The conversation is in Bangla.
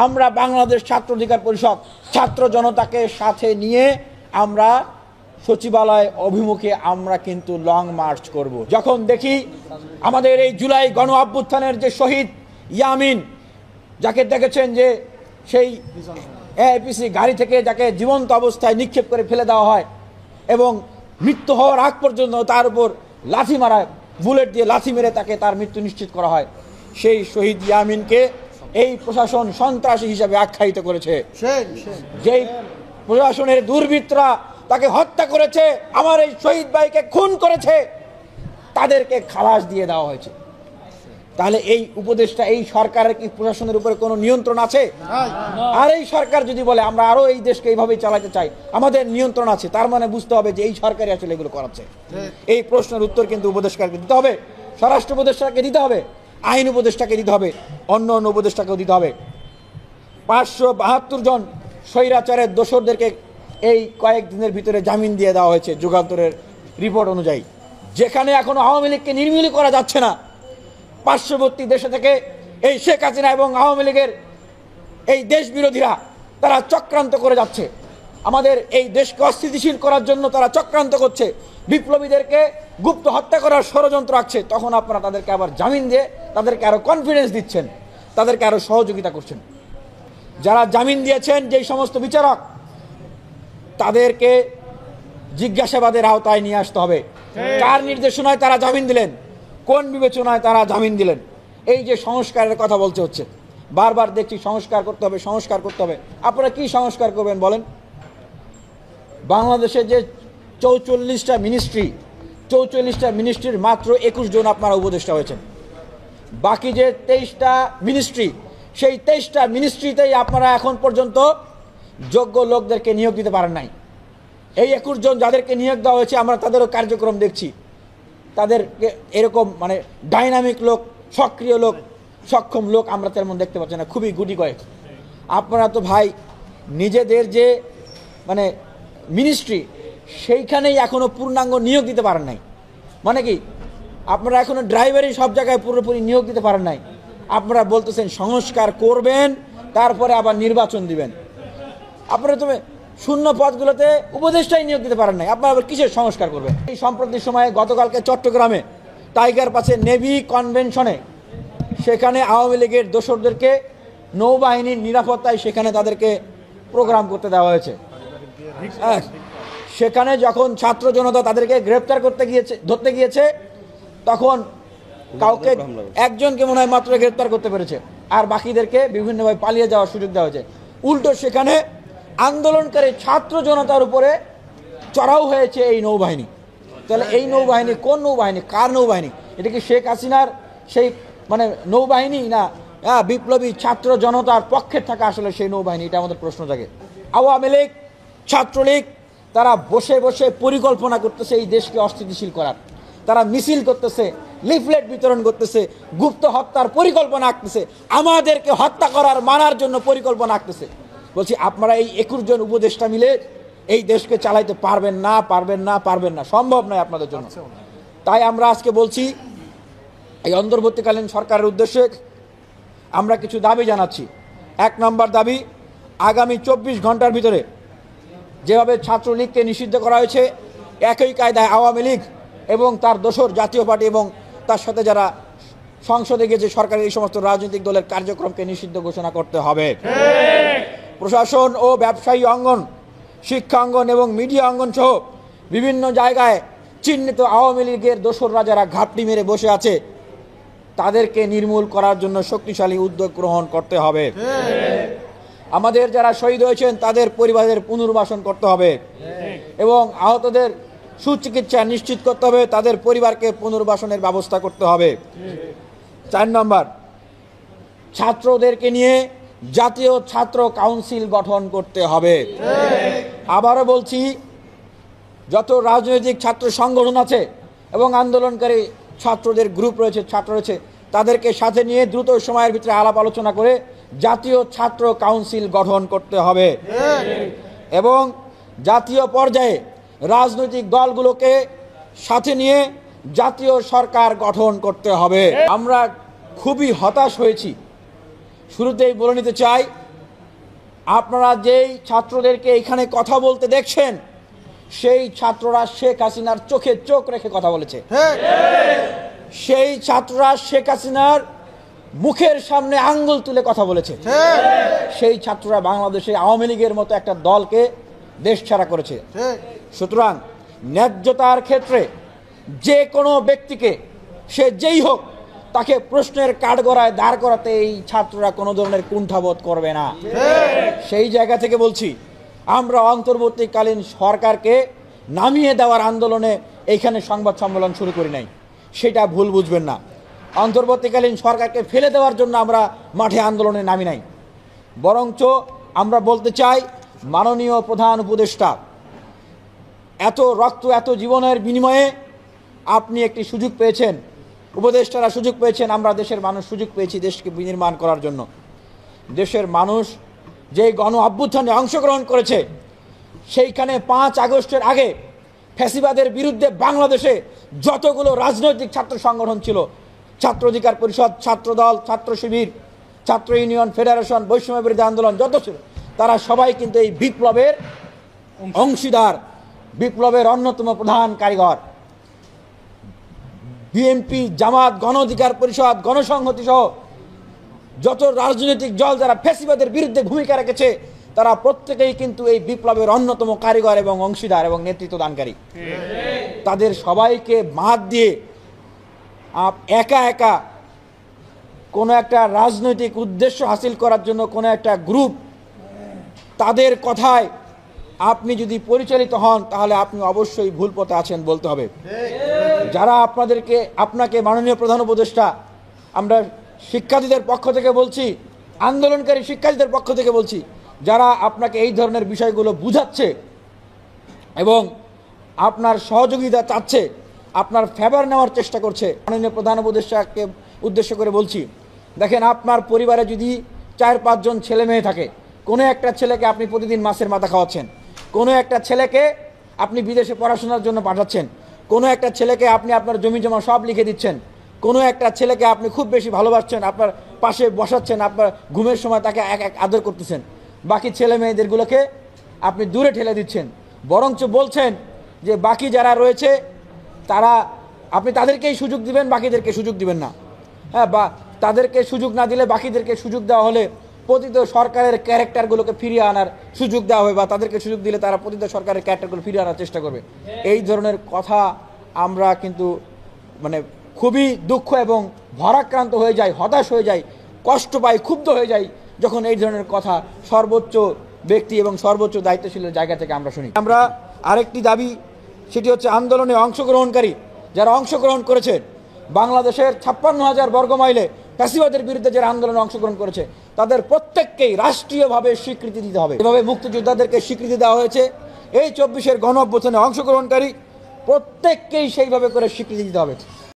আমরা বাংলাদেশ ছাত্র অধিকার পরিষদ ছাত্র জনতাকে সাথে নিয়ে আমরা সচিবালয় অভিমুখে আমরা কিন্তু লং মার্চ করব। যখন দেখি আমাদের এই জুলাই গণ অভ্যুত্থানের যে শহীদ ইয়ামিন, যাকে দেখেছেন যে সেই এপিসি গাড়ি থেকে যাকে জীবন্ত অবস্থায় নিক্ষেপ করে ফেলে দেওয়া হয় এবং মৃত্যু হওয়ার আগ পর্যন্ত তার উপর লাথি মারা, বুলেট দিয়ে লাথি মেরে তাকে তার মৃত্যু নিশ্চিত করা হয়, সেই শহীদ ইয়ামিনকে এই প্রশাসন সন্ত্রাসী হিসাবে আখ্যায়িত করেছে। যেই প্রশাসনের দুর্বৃত্তরা তাকে হত্যা করেছে, আমার এই শহীদ ভাইকে খুন করেছে, তাদেরকে খালাস দিয়ে দেওয়া হয়েছে। তাহলে এই উপদেশটা, এই সরকারের কি প্রশাসনের উপরে কোনো নিয়ন্ত্রণ আছে? আর এই সরকার যদি বলে আমরা আরো এই দেশকে এইভাবেই চালাতে চাই, আমাদের নিয়ন্ত্রণ আছে, তার মানে বুঝতে হবে যে এই সরকারই আসলে এগুলো করাচ্ছে। এই প্রশ্নের উত্তর কিন্তু উপদেষ্টাকে দিতে হবে, স্বরাষ্ট্র উপদেষ্টাকে দিতে হবে, আইন উপদেষ্টাকে দিতে হবে, অন্য অন্য উপদেষ্টাকেও দিতে হবে। 572 জন স্বৈরাচারের দোসরদেরকে এই কয়েকদিনের ভিতরে জামিন দিয়ে দেওয়া হয়েছে যুগান্তরের রিপোর্ট অনুযায়ী। যেখানে এখনো আওয়ামী লীগকে নির্মূল করা যাচ্ছে না, পার্শ্ববর্তী দেশে থেকে এই শেখ হাসিনা এবং আওয়ামী লীগের এই দেশ বিরোধীরা তারা চক্রান্ত করে যাচ্ছে, আমাদের এই দেশকে অস্থিতিশীল করার জন্য তারা চক্রান্ত করছে, বিপ্লবীদেরকে গুপ্ত হত্যা করার ষড়যন্ত্র রাখছে। তখন আপনারা তাদেরকে আবার জামিন দিয়ে তাদেরকে আরো কনফিডেন্স দিচ্ছেন, তাদেরকে আরো সহযোগিতা করছেন। যারা জামিন দিয়েছেন যেই সমস্ত বিচারক, তাদেরকে জিজ্ঞাসাবাদের আওতায় নিয়ে আসতে হবে। কার নির্দেশনায় তারা জামিন দিলেন, কোন বিবেচনায় তারা জামিন দিলেন? এই যে সংস্কারের কথা বলতে হচ্ছে, বারবার দেখছি সংস্কার করতে হবে, সংস্কার করতে হবে। আপনারা কি সংস্কার করবেন বলেন? বাংলাদেশে যে 44টা মিনিস্ট্রি, 44টা মিনিস্ট্রির মাত্র 21 জন আপনারা উপদেষ্টা হয়েছেন। বাকি যে 23টা মিনিস্ট্রি, সেই 23টা মিনিস্ট্রিতেই আপনারা এখন পর্যন্ত যোগ্য লোকদেরকে নিয়োগ দিতে পারেন নাই। এই 21 জন যাদেরকে নিয়োগ দেওয়া হয়েছে, আমরা তাদেরও কার্যক্রম দেখছি, তাদেরকে এরকম মানে ডাইনামিক লোক, সক্রিয় লোক, সক্ষম লোক আমরা তেমন দেখতে পাচ্ছি না, খুবই গুটি কয়েক। আপনারা তো ভাই নিজেদের যে মানে মিনিস্ট্রি, সেইখানেই এখনো পূর্ণাঙ্গ নিয়োগ দিতে পারেন নাই। মানে কি, আপনারা এখনো ড্রাইভারই সব জায়গায় পুরোপুরি নিয়োগ দিতে পারেন নাই। আপনারা বলতেছেন সংস্কার করবেন, তারপরে আবার নির্বাচন দিবেন। আপনারা তো শূন্য পদগুলোতে উপদেষ্টাই নিয়োগ দিতে পারেন নাই, আপনারা আবার কিসের সংস্কার করবেন? এই সম্প্রতি সময়ে গতকালকে চট্টগ্রামে টাইগার পাসে নেভি কনভেনশনে, সেখানে আওয়ামী লীগের দোসরদেরকে নৌবাহিনীর নিরাপত্তায় সেখানে তাদেরকে প্রোগ্রাম করতে দেওয়া হয়েছে। সেখানে যখন ছাত্র জনতা তাদেরকে গ্রেপ্তার ধরতে গিয়েছে, তখন কাউকে একজনকে মনে হয় মাত্র গ্রেপ্তার করতে পেরেছে, আর বাকিদেরকে বিভিন্নভাবে পালিয়ে যাওয়ার সুযোগ দেওয়া হয়েছে। উল্টো সেখানে আন্দোলনকারী ছাত্র জনতার উপরে চড়াও হয়েছে এই নৌবাহিনী। তাহলে এই নৌবাহিনী কোন নৌবাহিনী, কার নৌবাহিনী? এটা কি শেখ হাসিনার সেই মানে নৌবাহিনী, না বিপ্লবী ছাত্র জনতার পক্ষে থাকা আসলে সেই নৌবাহিনী? এটা আমাদের প্রশ্ন জাগে। আওয়ামী লীগ, ছাত্রলীগ তারা বসে বসে পরিকল্পনা করতেছে এই দেশকে অস্থিতিশীল করার। তারা মিছিল করতেছে, লিফলেট বিতরণ করতেছে, গুপ্ত হত্যার পরিকল্পনা আঁকতেছে, আমাদেরকে হত্যা করার মানার জন্য পরিকল্পনা আঁকতেছে। বলছি আপনারা এই 21 জন উপদেষ্টা মিলে এই দেশকে চালাইতে পারবেন না, পারবেন না, পারবেন না, সম্ভব নয় আপনাদের জন্য। তাই আমরা আজকে বলছি, এই অন্তর্বর্তীকালীন সরকারের উদ্দেশ্যে আমরা কিছু দাবি জানাচ্ছি। 1 নম্বর দাবি, আগামী 24 ঘন্টার ভিতরে যেভাবে ছাত্রলীগকে নিষিদ্ধ করা হয়েছে, একই কায়দায় আওয়ামী লীগ এবং তার দোসর জাতীয় পার্টি এবং তার সাথে যারা সংসদে গিয়েছে সরকারের এই সমস্ত রাজনৈতিক দলের কার্যক্রমকে নিষিদ্ধ ঘোষণা করতে হবে। প্রশাসন ও ব্যবসায়ী অঙ্গন, শিক্ষা অঙ্গন এবং মিডিয়া অঙ্গন সহ বিভিন্ন জায়গায় চিহ্নিত আওয়ামী লীগের দোসররা যারা ঘাপটি মেরে বসে আছে, তাদেরকে নির্মূল করার জন্য শক্তিশালী উদ্যোগ গ্রহণ করতে হবে। আমাদের যারা শহীদ হয়েছেন তাদের পরিবারের পুনর্বাসন করতে হবে এবং আহতদের সুচিকিৎসা নিশ্চিত করতে হবে, তাদের পরিবারকে পুনর্বাসনের ব্যবস্থা করতে হবে। 4 নম্বর, ছাত্রদেরকে নিয়ে জাতীয় ছাত্র কাউন্সিল গঠন করতে হবে। আবারও বলছি, যত রাজনৈতিক ছাত্র সংগঠন আছে এবং আন্দোলনকারী ছাত্রদের গ্রুপ রয়েছে, ছাত্র রয়েছে, তাদেরকে সাথে নিয়ে দ্রুত সময়ের ভিতরে আলাপ আলোচনা করে জাতীয় ছাত্র কাউন্সিল গঠন করতে হবে এবং জাতীয় পর্যায়ে রাজনৈতিক দলগুলোকে সাথে নিয়ে জাতীয় সরকার গঠন করতে হবে। আমরা খুবই হতাশ হয়েছি। শুরুতেই বলে নিতে চাই, আপনারা যেই ছাত্রদেরকে এখানে কথা বলতে দেখছেন সেই ছাত্ররা শেখ হাসিনার চোখে চোখ রেখে কথা বলেছে। সেই ছাত্ররা শেখ হাসিনার মুখের সামনে আঙ্গুল তুলে কথা বলেছে। সেই ছাত্ররা বাংলাদেশে আওয়ামী লীগের মতো একটা দলকে দেশ ছাড়া করেছে। সুতরাং ন্যায্যতার ক্ষেত্রে যে কোনো ব্যক্তিকে, সে যেই হোক, তাকে প্রশ্নের কাঠগড়ায় দাঁড় করাতে এই ছাত্ররা কোনো ধরনের কুণ্ঠাবোধ করবে না। সেই জায়গা থেকে বলছি, আমরা অন্তর্বর্তীকালীন সরকারকে নামিয়ে দেওয়ার আন্দোলনে এইখানে সংবাদ সম্মেলন শুরু করি নাই, সেটা ভুল বুঝবেন না। অন্তর্বর্তীকালীন সরকারকে ফেলে দেওয়ার জন্য আমরা মাঠে আন্দোলনে নামি নাই, বরঞ্চ আমরা বলতে চাই, মাননীয় প্রধান উপদেষ্টা, এত রক্ত এত জীবনের বিনিময়ে আপনি একটি সুযোগ পেয়েছেন, উপদেষ্টারা সুযোগ পেয়েছেন, আমরা দেশের মানুষ সুযোগ পেয়েছি দেশকে বিনির্মাণ করার জন্য। দেশের মানুষ যে গণ অভ্যুত্থানে অংশগ্রহণ করেছে, সেইখানে 5 আগস্টের আগে ফ্যাসিবাদের বিরুদ্ধে বাংলাদেশে যতগুলো রাজনৈতিক ছাত্র সংগঠন ছিল, ছাত্র অধিকার পরিষদ, ছাত্রদল, ছাত্র শিবির, ছাত্র ইউনিয়ন, ফেডারেশন, বৈষম্য বিরোধী আন্দোলন যত ছিল, তারা সবাই কিন্তু এই বিপ্লবের অংশীদার, বিপ্লবের অন্যতম প্রধান কারিগর। বিএনপি, জামাত, গণ অধিকার পরিষদ, গণসংহতি সহ যত রাজনৈতিক দল যারা ফ্যাসিবাদের বিরুদ্ধে ভূমিকা রেখেছে, তারা প্রত্যেকেই কিন্তু এই বিপ্লবের অন্যতম কারিগর এবং অংশীদার এবং নেতৃত্ব দানকারী। তাদের সবাইকে বাদ দিয়ে একা একা কোনো একটা রাজনৈতিক উদ্দেশ্য হাসিল করার জন্য কোনো একটা গ্রুপ, তাদের কথায় আপনি যদি পরিচালিত হন, তাহলে আপনি অবশ্যই ভুল পথে আছেন বলতে হবে। যারা আপনাকে মাননীয় প্রধান উপদেষ্টা, আমরা শিক্ষার্থীদের পক্ষ থেকে বলছি, আন্দোলনকারী শিক্ষার্থীদের পক্ষ থেকে বলছি, যারা আপনাকে এই ধরনের বিষয়গুলো বুঝাচ্ছে এবং আপনার সহযোগিতা চাচ্ছে, আপনার ফেভার নেওয়ার চেষ্টা করছে, মাননীয় প্রধান উপদেষ্টাকে উদ্দেশ্য করে বলছি, দেখেন, আপনার পরিবারে যদি 4-5 জন ছেলে মেয়ে থাকে, কোনো একটা ছেলেকে আপনি প্রতিদিন মাছের মাথা খাওয়াচ্ছেন, কোনো একটা ছেলেকে আপনি বিদেশে পড়াশোনার জন্য পাঠাচ্ছেন, কোনো একটা ছেলেকে আপনি আপনার জমি জমা সব লিখে দিচ্ছেন, কোনো একটা ছেলেকে আপনি খুব বেশি ভালোবাসছেন, আপনার পাশে বসাচ্ছেন, আপনার ঘুমের সময় তাকে এক এক আদর করতেছেন, বাকি ছেলে মেয়েদেরগুলোকে আপনি দূরে ঠেলে দিচ্ছেন, বরঞ্চ বলছেন যে বাকি যারা রয়েছে তারা, আপনি তাদেরকেই সুযোগ দিবেন, বাকিদেরকে সুযোগ দিবেন না। হ্যাঁ, বা তাদেরকে সুযোগ না দিলে বাকিদেরকে সুযোগ দেওয়া হলে পতিত সরকারের ক্যারেক্টারগুলোকে ফিরিয়ে আনার সুযোগ দেওয়া হবে, বা তাদেরকে সুযোগ দিলে তারা পতিত সরকারের ক্যারেক্টারগুলো ফিরিয়ে আনার চেষ্টা করবে। এই ধরনের কথা আমরা কিন্তু খুবই দুঃখ এবং ভারাক্রান্ত হয়ে যাই, হতাশ হয়ে যাই, কষ্ট পাই, ক্ষুব্ধ হয়ে যাই যখন এই ধরনের কথা সর্বোচ্চ ব্যক্তি এবং সর্বোচ্চ দায়িত্বশীলের জায়গা থেকে আমরা শুনি। আমরা আরেকটি দাবি, সেটি হচ্ছে আন্দোলনে অংশগ্রহণকারী যারা অংশগ্রহণ করেছে, বাংলাদেশের 56,000 বর্গ মাইলে ফ্যাসিবাদের বিরুদ্ধে যারা আন্দোলনে অংশগ্রহণ করেছে, তাদের প্রত্যেককেই রাষ্ট্রীয়ভাবে স্বীকৃতি দিতে হবে। এভাবে মুক্তিযোদ্ধাদেরকে স্বীকৃতি দেওয়া হয়েছে, এই 24-এর গণ অভ্যুত্থানে অংশগ্রহণকারী প্রত্যেককেই সেইভাবে করে স্বীকৃতি দিতে হবে।